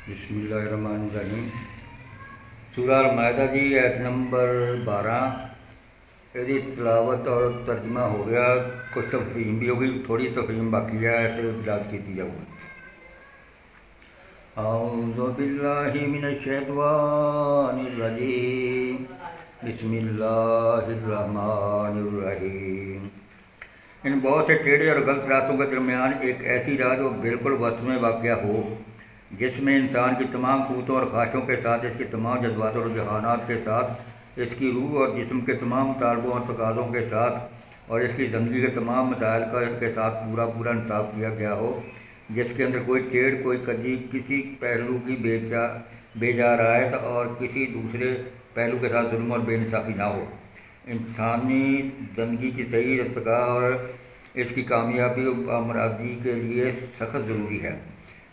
बिस्मिल्लाहिर्रहमानिर्रहीम। सूरह अल-माइदा जी आयत नंबर 12 यदि तिलावत और तर्जमा हो गया, कुछ तफहीम भी होगी, थोड़ी तफहीम बाकी है, ऐसे इजाज़ की जाऊगी। औज़ु बिल्लाहि मिनश्शैतानिर्रजीम, बिस्मिल्लाहिर्रहमानिर्रहीम। इन बहुत से टेढ़े और गलत रास्तों के दरमियान एक ऐसी राह जो बिल्कुल वस्त में वाक़या हो, जिसमें इंसान की तमाम क़ुव्वतों और ख्वाहिशों के साथ, इसके तमाम जज्बात और रुझानात के साथ, इसकी रूह और जिस्म के तमाम तालबों और तकाज़ों के साथ, और इसकी ज़िंदगी के तमाम मसाइल का इसके साथ पूरा पूरा इंसाफ किया गया हो, जिसके अंदर कोई टेढ़, कोई कजी, किसी पहलू की बेजा रायत और किसी दूसरे पहलू के साथ जुल्म और बेइंसाफ़ी ना हो। इंसानी ज़िंदगी की सही इर्तिका और इसकी कामयाबी और कामयाबी के लिए सख्त ज़रूरी है।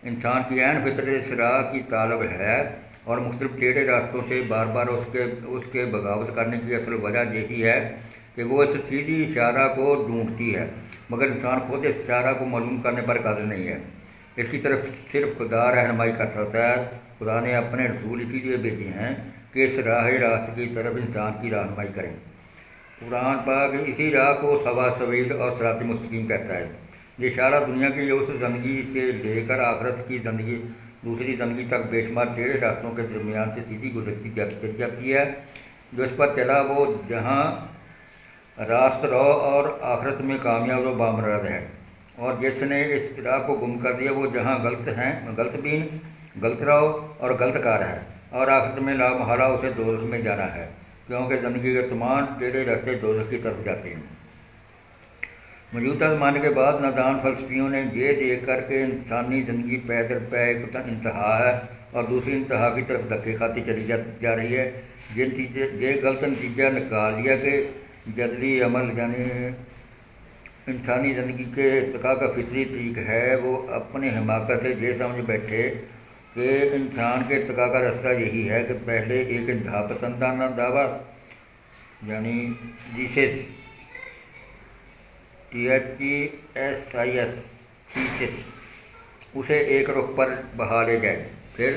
इंसान की ऐन फितरत इस राह की तालब है और मुख्तलिफ टेढ़े रास्तों से बार बार उसके बगावत करने की असल वजह यही है कि वो इस सीधी इशारा को ढूंढती है, मगर इंसान खुद इस इशारा को मालूम करने पर कादिर नहीं है। इसकी तरफ सिर्फ खुदा रहनुमाई कर सकता है। खुदा ने अपने रसूल इसीलिए भेजे हैं कि इस राह रास्त की तरफ इंसान की रहनुमाई करें। कुरान पाक इसी राह को सवा सबील और सिरात मुस्तकीम कहता है। ये इशारा दुनिया की उस ज़िंदगी से लेकर आखिरत की ज़िंदगी, दूसरी ज़िंदगी तक बेशुमार टेढ़े रास्तों के दरमियान से सीधी गुजरती जाती है। जो इस पर चला वो जहाँ रास्त रो और आखिरत में कामयाब व बामराद है, और जिसने इस राह को गुम कर दिया वो जहाँ गलत बीन, गलत रो और गलत कार है, और आखिरत में ला महला उसे दोज़ख में जाना है, क्योंकि ज़िंदगी के तमाम टेढ़े रास्ते दोज़ख की तरफ जाते हैं। मौजूदा ज़माने के बाद नादान फ़लसफ़ियों ने ये देख कर के इंसानी ज़िंदगी पैदल पे एक इंतहा है और दूसरी इंतहा की तरफ धक्के खाती चली जा रही है, ये गलत नतीजा निकाल लिया कि जदली अमल यानी इंसानी ज़िंदगी के इर्तिका का फितरी तरीक़ है। वो अपने हिमाकत से ये समझ बैठे कि इंसान के इर्तिका का रास्ता यही है कि पहले एक इंतहा पसंदाना दावा यानी जिसे थीसिस उसे एक रुख पर बहा ले जाए, फिर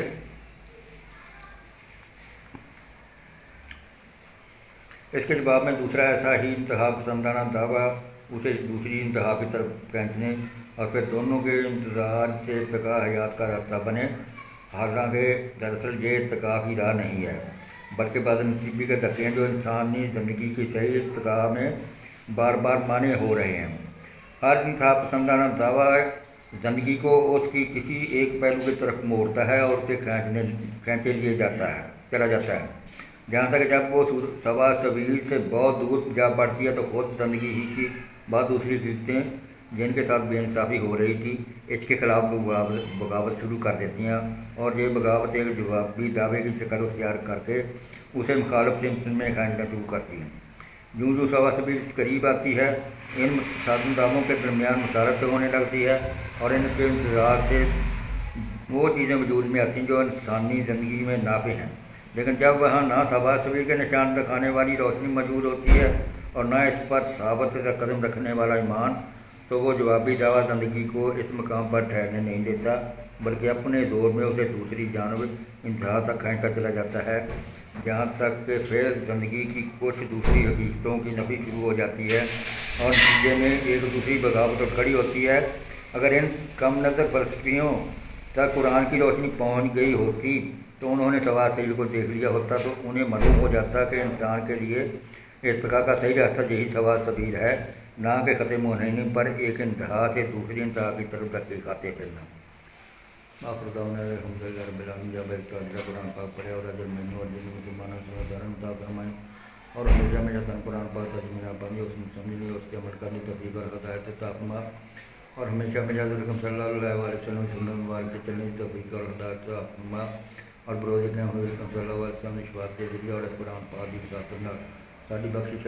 इसके जवाब में दूसरा ऐसा ही इंतहा पसंदाना दावा उसे दूसरी इंतहा की तरफ खींचने और फिर दोनों के इंतजार से इर्तिका हयात का रास्ता बने। हालांकि दरअसल ये इर्तिका की राह नहीं है, बल्कि बदनसीबी के धक्के जो इंसानी ज़िंदगी की सही इर्तिका में बार बार माने हो रहे हैं। हर इंतहा पसंदाना दावा ज़िंदगी को उसकी किसी एक पहलू की तरफ मोड़ता है और उसे खींचे लिए चला जाता है, जहाँ तक जब वो सवा सबील से बहुत दूर जा पड़ती है तो खुद ज़िंदगी ही की बात दूसरी खींचतें जिनके साथ बेइंसाफ़ी हो रही थी, इसके ख़िलाफ़ बगावत शुरू कर देती हैं, और ये बगावत एक जवाबी दावे की शक्ल अख्तियार करके उसे मुखालिफ सिमत में खींचना शुरू करती हैं। यूँ जो सवा सबील करीब आती है, इन साधनदामों के दरमियान मुशारत होने लगती है और इनके इंतज़ार से वो चीज़ें वजूद में आती हैं जो इंसानी ज़िंदगी में नाफे हैं। लेकिन जब वहाँ ना सवा सबील के निशान दिखाने वाली रोशनी मौजूद होती है और ना इस पर साबित कदम रखने वाला ईमान, तो वो जवाबी दावा ज़िंदगी को इस मकाम पर ठहरने नहीं देता, बल्कि अपने दौर में उसे दूसरी जानब इंतहा तक खींचता चला जाता है, जहाँ तक कि फिर ज़िंदगी की कुछ दूसरी हकीकतों की नफी शुरू हो जाती है और नतीजे में एक दूसरी बगावत खड़ी होती है। अगर इन कम नज़र फ़लसफ़ियों तक कुरान की रोशनी पहुँच गई होती तो उन्होंने सवा सबील को देख लिया होता, तो उन्हें मालूम हो जाता कि इंसान के लिए इर्तिका का सही रास्ता यही सवा सबील है, ना कि ख़त्म होने पर एक इंतहा से दूसरी इंतहा की तरफ धक्के खाते फिरना। कुरान पाक पढ़े और अजर मैनू और जिन मुसलमानों से फरमाएँ और हमेशा हमेशा कुरान पाक तर्जुमा पानी उसमें समझने उसके अमल करने तौफीक और हिदायत अता फरमा, और हमेशा हमेशा सल्लल्लाहु अलैहि वसल्लम सुन्नत मुबारक के चलने की तौफीक और हिदायत अता फरमा, और बरोज़ क़यामत सल्लल्लाहु अलैहि वसल्लम शफ़ाअत के ज़रिए और कुरान पाक की साथ साडी बख्शिश